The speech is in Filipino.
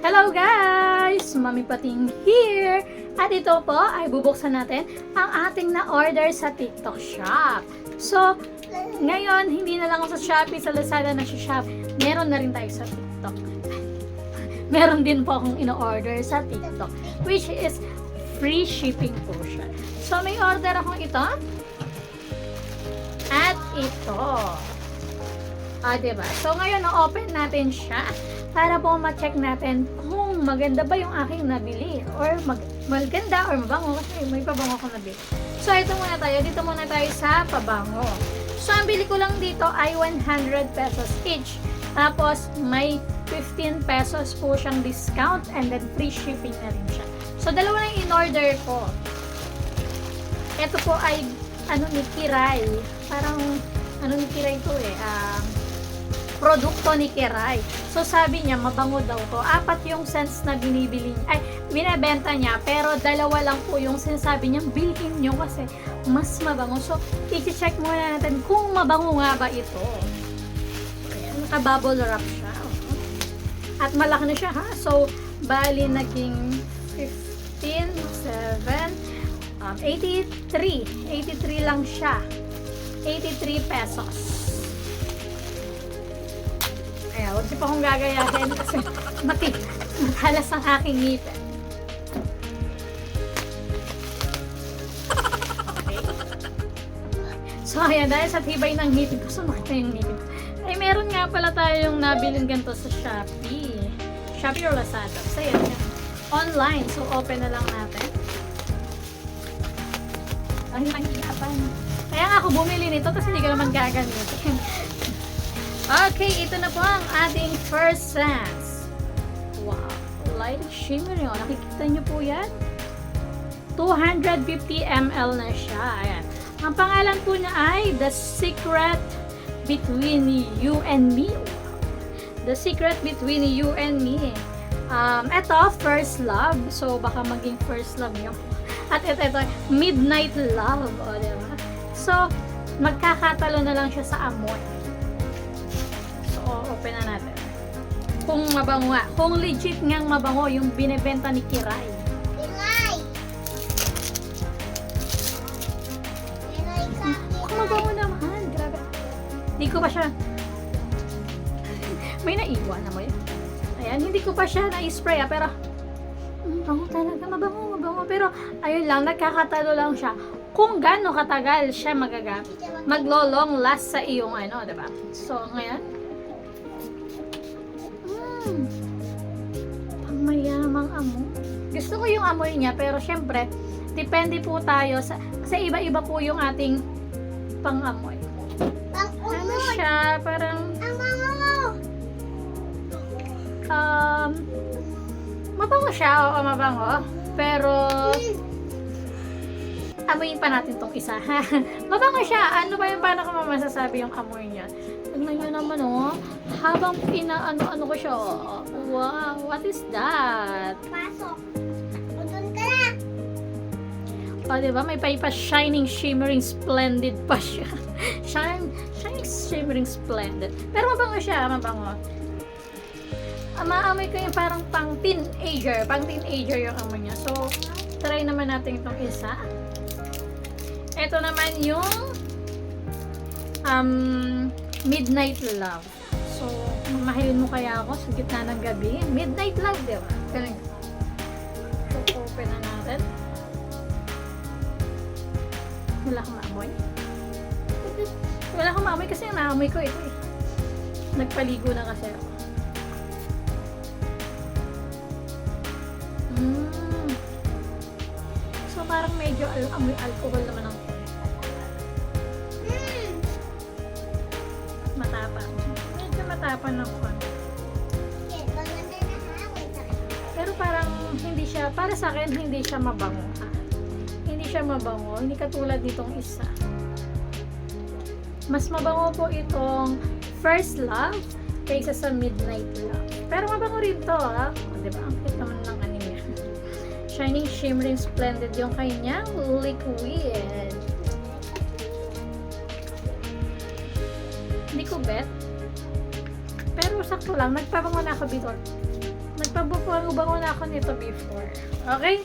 Hello guys! Mami Pating here! At ito po ay bubuksan natin ang ating na-order sa TikTok Shop. So, ngayon, hindi na lang ako sa Shopee, sa Lazada na shop. Meron na rin tayo sa TikTok. Meron din po akong ino-order sa TikTok, which is free shipping po siya. So, may order akong ito. At ito. Diba? So, ngayon, na-open natin siya para po ma-check natin kung maganda ba yung aking nabili or maganda or mabango kasi may pabango ko nabili. So, ito muna tayo. Dito muna tayo sa pabango. So, ang bili ko lang dito ay 100 pesos each. Tapos, may 15 pesos po siyang discount and then free shipping na rin siya. So, dalawa na yung in-order ko. Ito po ay ni Kiray. Parang, ni Kiray to produkto ni Kiray. So, sabi niya, mabango daw to. 4 yung scents na binebenta niya, pero 2 lang po yung sinasabi niya, bilhin nyo kasi mas mabango. So, i-check muna natin kung mabango nga ba ito. Ayan, naka-bubble wrap siya. At malaki na siya, ha? So, bali naging 15, 7, 83. 83 lang siya. 83 pesos. Ayan, huwag siya pa akong gagayahin kasi matalas ang aking ngipin. Okay. So, ayan, dahil sa tibay ng ngipin ko, sumakit na yung ngipin ko. Ay, meron nga pala tayong nabiling ganito sa Shopee. Shopee or Lazada. So, ayan, online. So, open na lang natin. Ang hirapan. Kaya nga ako bumili nito kasi hindi ko naman gagamitin. Okay, ito na po ang ating first scents. Wow, light shimmering. Nakikita nyo po yan? 250 ml na siya. Ayan. Ang pangalan po niya ay The Secret Between You and Me. The Secret Between You and Me. Ito, First Love. So, baka maging First Love nyo. At ito, Midnight Love. O, diba? So, magkakatalo na lang siya sa amoy. So, open na natin. Kung mabango nga. Kung legit ngang mabango yung binebenta ni Kiray. Kiray! Kiray ka! Kung mabango naman. Grabe. Hindi ko pa siya... May naiwan na mo yun. Ayan, hindi ko pa siya na-spray pero... Mabango talaga. Mabango. Pero, ayun lang, nagkakatalo lang siya. Kung gaano katagal siya maglo-long last sa iyong diba? So, ngayon, pang mayamang amoy. Gusto ko yung amoy niya, pero syempre, depende po tayo kasi iba-iba po yung ating pang-amoy. Ano siya? Parang, mabango siya, oo, mabango. Pero, amoyin pa natin tong isa, ha? Mabango siya. Ano ba yung paano ko masasabi yung amoy niya? Tignan nyo naman, habang ano ko siya, wow, what is that? Pasok! Udon ka na! Diba? May shining, shimmering, splendid pa siya. Shining, shimmering, splendid. Pero mabango siya, mabango. Maamoy ko yung parang pang-teenager. Pang-teenager yung amoy niya. So, try naman natin itong isa. Ito naman yung Midnight Love. So, mamahilin mo kaya ako sa gitna ng gabi. Midnight Love, di ba? Galing. So, open na natin. Wala kang maamoy. Wala kang maamoy kasi ang naamoy ko ito eh. Nagpaligo na kasi ako. So, parang medyo amoy alcohol naman ang matapang. Medyo matapang ng konti. Pero parang hindi siya, para sa akin, hindi siya mabango. Hindi siya mabango. Hindi katulad nitong isa. Mas mabango po itong First Love kaysa sa Midnight Love. Pero mabango rin to, ha? Diba? Ang cute naman ng anime. Shining, shimmering, splendid yung kanyang liquid. Hindi ko bet. Pero sakto lang. Nagpabango na ako before. Nagpabango-bango na ako nito before. Okay?